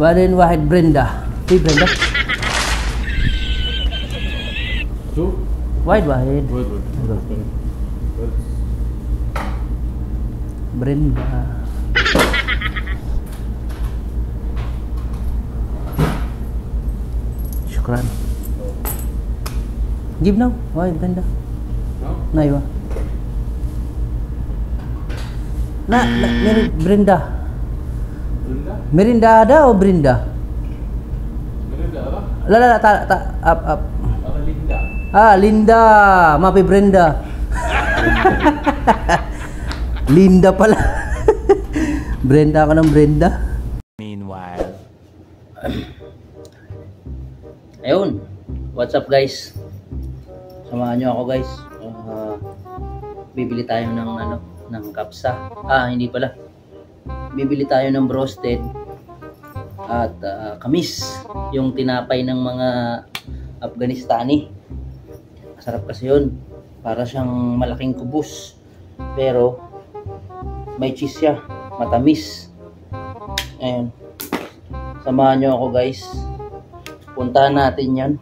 Baden Wahid Brenda. Si Brenda. Two? Wahid Wahid. Brenda. Syukran. Give now. Wahid Brenda. No? Naiwa. Brenda. Brenda? Merinda ada o Brenda? Brenda apa? Lala up. Apa Linda? Ah, Linda. Mapi Brenda. Linda pala. Brenda ka ng Brenda. Meanwhile. Ayun. What's up guys? Samahan nyo ako guys. Bibili tayo ng kapsa. Hindi pala. Bibili tayo ng broasted at kamis, yung tinapay ng mga Afghanistani. Masarap kasi yun. Para siyang malaking kubos. Pero may cheese siya. Matamis. Ayun. Samahan nyo ako guys. Puntahan natin yan.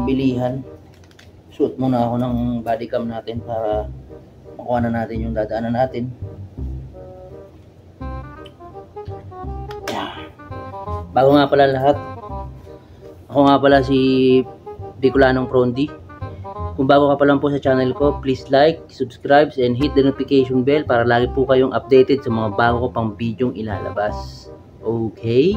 Bilihan. Shoot muna ako ng bodycam natin para makuha na natin yung dadaanan natin. Bago nga pala lahat, ako nga pala si Bicolanong Frondi. Kung bago ka pa lang po sa channel ko, please like, subscribe, and hit the notification bell para lagi po kayong updated sa mga bago ko pang bidyong ilalabas. Okay?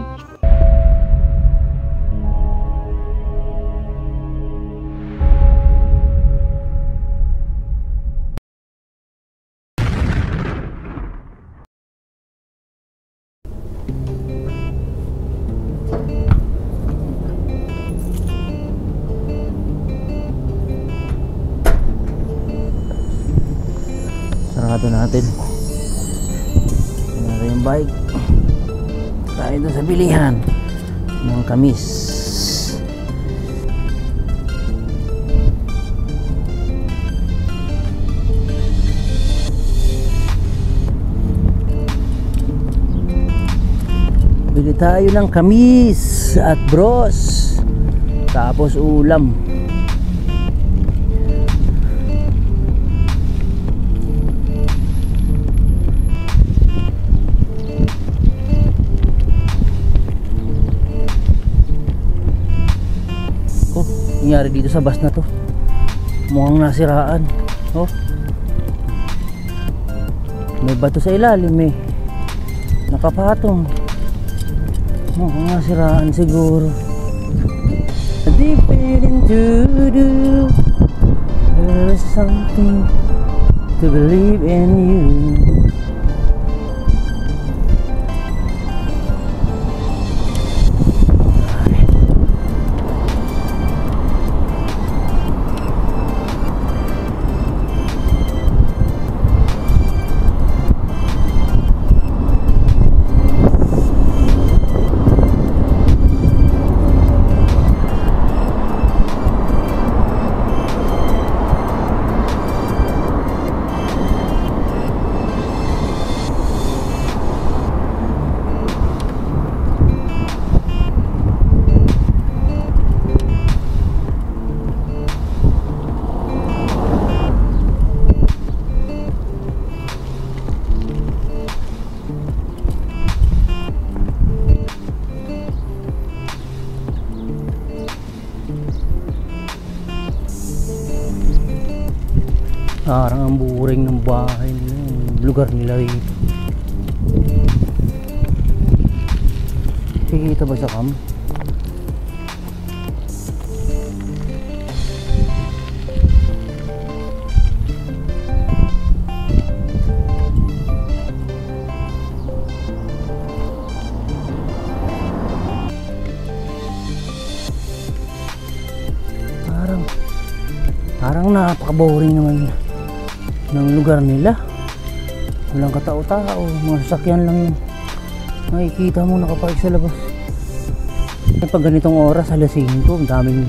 Sarado natin. Sarado yung bike. Tayo doon sa bilihan ng kamis. Bili tayo ng kamis at bros. Tapos ulam. Nangyari dito sa bus na to, mukhang nasiraan. May bato sa ilalim, nakapatong, mukhang nasiraan siguro. Deep into do, there is something to believe in you. Parang ang buring ng bahay nila, yung lugar nila rito. Kikita ba sa cam? Parang napaka-boring naman ng lugar nila. Walang katao-tao, mga sasakyan lang yung makikita mo nakapark sa labas. Pag ganitong oras, alas 5, daming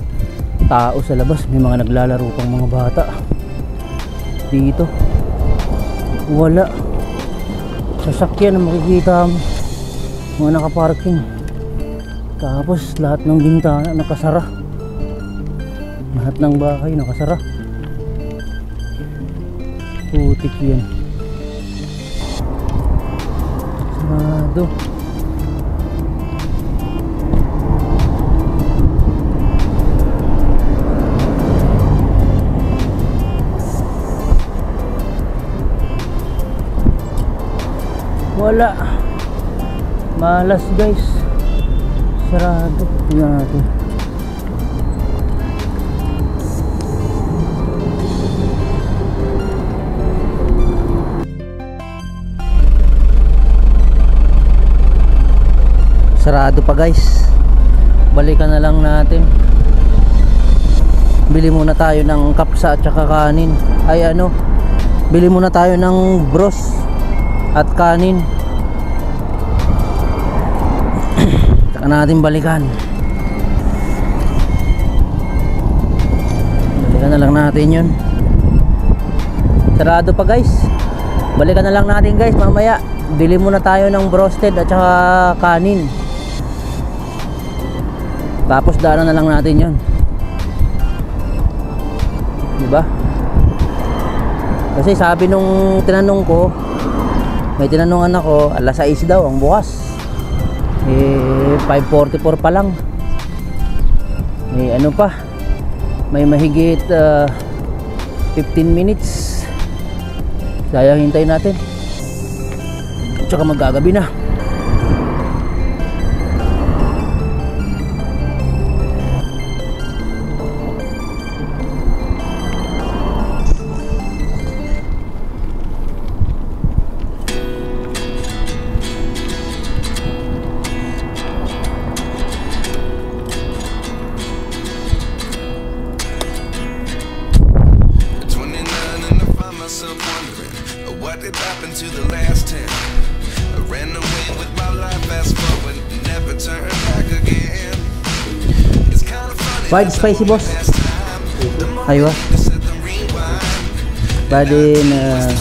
tao sa labas, may mga naglalaro pang mga bata. Dito wala sasakyan na makikita mo, mga nakaparking. Tapos lahat ng bintana nakasara. Lahat ng bahay nakasara. Putik yan. Sarado. Wala. Malas guys. Sarado. Tingnan natin. Sarado pa guys. Balikan na lang natin. Bili muna tayo ng kapsa at saka kanin. Ay ano, bili muna tayo ng bros at kanin. Saka natin balikan. Balikan na lang natin yun. Sarado pa guys. Balikan na lang natin guys mamaya. Bili muna tayo ng broasted at saka kanin. Tapos daanan na lang natin yun. Diba? Kasi sabi nung tinanong ko, may tinanongan ako, alas 6 daw ang bukas. 5:44 pa lang. Ano pa? May mahigit 15 minutes. Sayang hintayin natin. Tsaka magagabi na. What did happen to the last 10? I ran away with my life, fast forward, never turn back again. It's kind of funny. Fried spicy boss. Aywa. Badin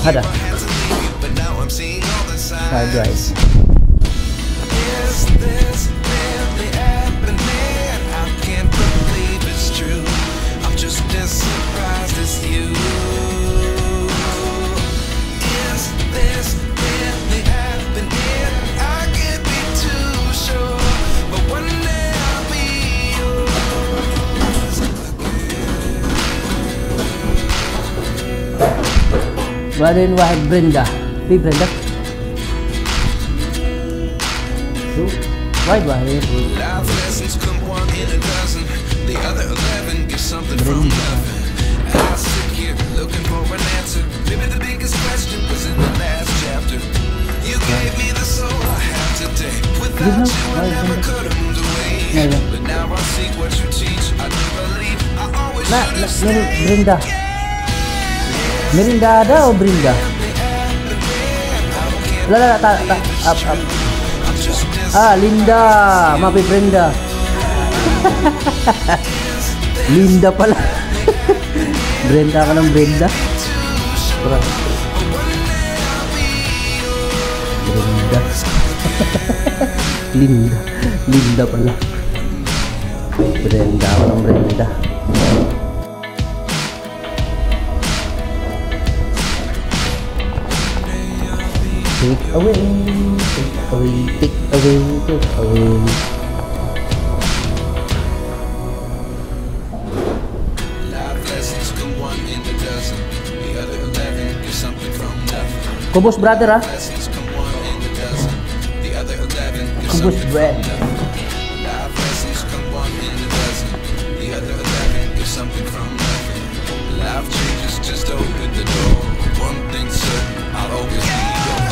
hada. Fried rice. Is this really happening? I can't believe it's true. I'm just as surprised as you. This really happening? I can't be too sure, but one day I'll be yours again. Badin wahid Brenda. Di Brenda. Wahid wahid. Life lessons come one in a dozen. The other 11 get something from nothing. I sit here looking for an answer. Maybe the biggest question was in the last chapter. You gave me the soul I have today. Without you, I never could have moved away. But now I see what you teach. I do believe I always should have stayed. Brenda. Merinda ada o Brenda? Lala up. Linda, mapi Brenda. Linda pala. Brenda ka ng Brenda. Brenda. Linda pala. Brenda ka ng Brenda. Take away. Life lessons come one in a dozen. The other 11 get something from nothing. Kubos brother ah. Lessons come one in a dozen. The other 11 get Kubos something bread. from nothing. Life lessons come one in a dozen. The other 11 get something from nothing. Life changes, just open the door. One thing certain, I'll always be yours.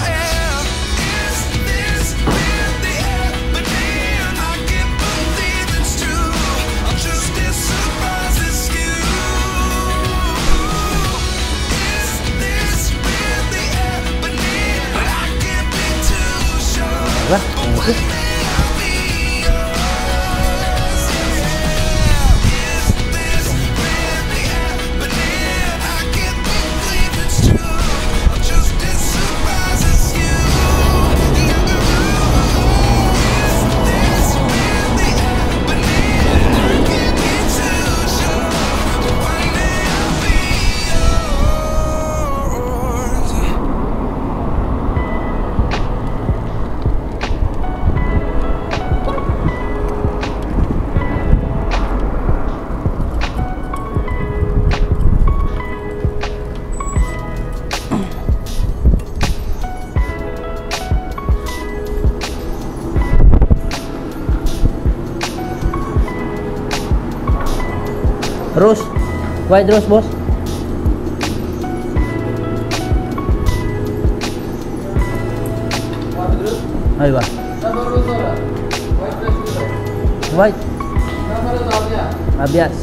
Diba? Okay. Rose. White rose, boss. Ay ba? White. Abias.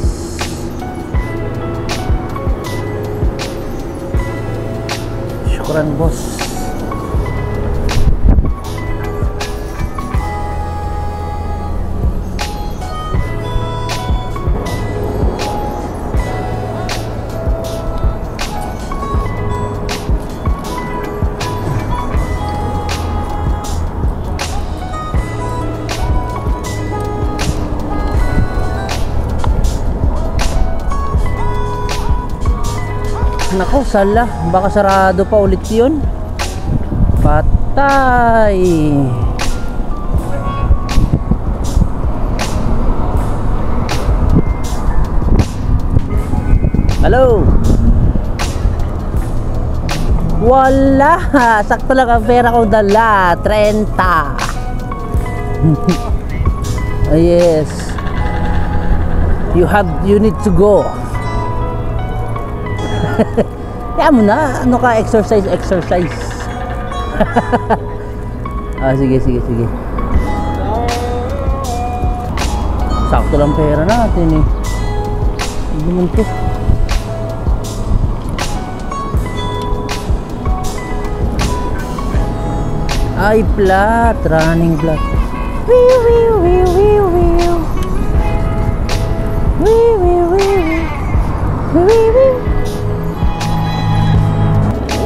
Syukran, boss. Nako, sala. Baka sarado pa ulit yun. Patay. Hello. Wala. Sakto lang ang pera ko dala. 30. Oh, yes. You need to go. Kaya mo na, ano ka, exercise. Sige. Sakto lang pera natin eh. Hindi naman to. Ay, flat, running flat.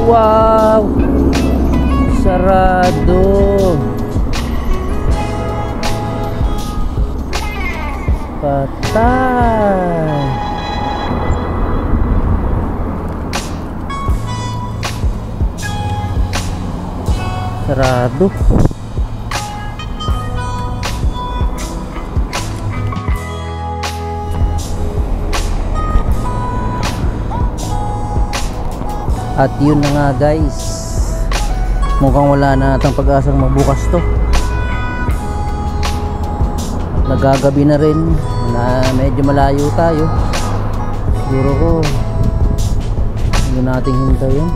Wow, sarado. Patay. Sarado. At yun na nga, guys, mukhang wala na natang pag-asang magbukas to. Nagagabi na rin, na medyo malayo tayo. Siguro ko hindi natin hintayin,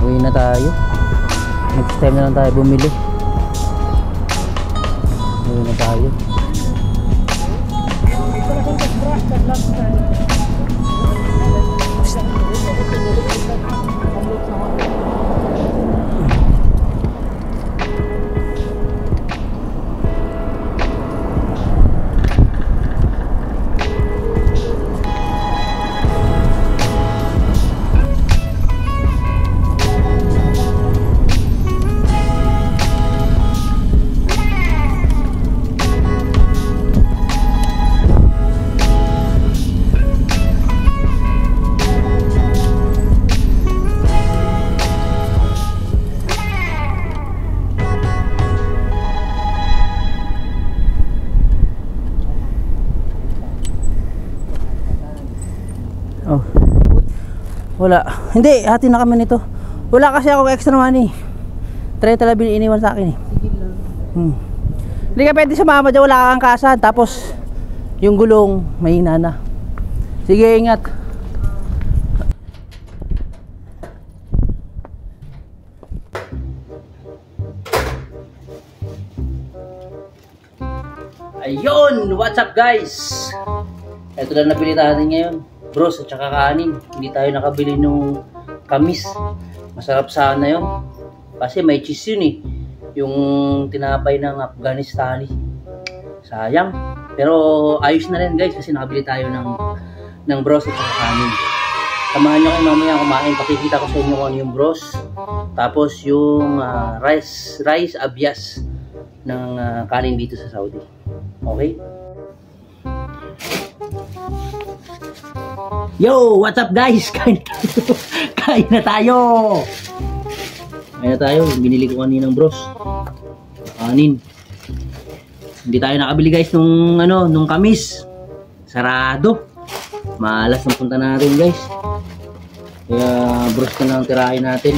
uwi na tayo. Next time na lang tayo bumili. Uwi na tayo. Oh. Wala. Hindi, hati na kami nito. Wala kasi ako extra money. 30 lang iniwan sa akin eh. Hindi ka pwede sumama dyan, wala kang kasan. Tapos yung gulong mahina na. Sige, ingat. Ayun, what's up guys? Ito lang nabili natin ngayon, bros at saka kanin. Hindi tayo nakabili nung kamis. Masarap sana yun kasi may cheese yun eh, yung tinapay ng Afghanistani. Sayang, pero ayos na rin guys kasi nakabili tayo ng bros at saka kanin. Samahan nyo kayo mamaya kumain, pakikita ko sa inyo kung yung bros, tapos yung rice abias ng kanin dito sa Saudi. Okay? Yo, what's up guys? Kain na tayo. Kain na tayo. Binili ko kaninang bros. Kanin. Hindi tayo nakabili guys nung kamis. Sarado. Malas ang punta natin guys. Kaya bros na lang tirahin natin.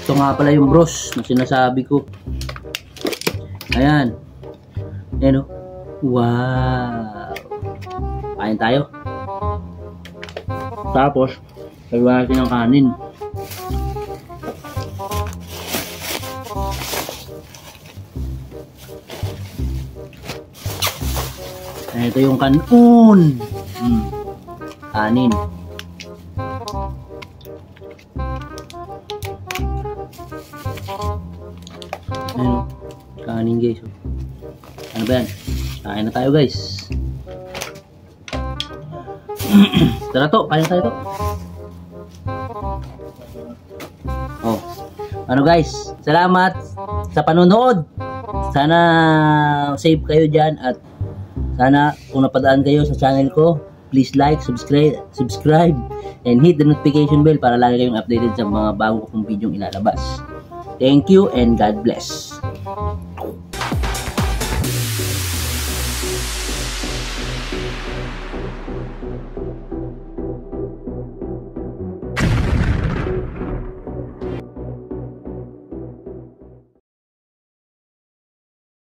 Ito nga pala yung bros na sinasabi ko. Ayan. Ayan o. Wow. Kain tayo. Tapos, kailangan natin ng kanin. Ito yung kanon. Kanin. Ayun, kanin guys. Ano ba yan? Kain na tayo guys. Tara to, kain tayo to. Oh. Ano guys, salamat sa panonood. Sana safe kayo dyan at sana kung napadaan kayo sa channel ko, please like, subscribe, and hit the notification bell para lagi kayong updated sa mga bago kong video ilalabas. Thank you and God bless.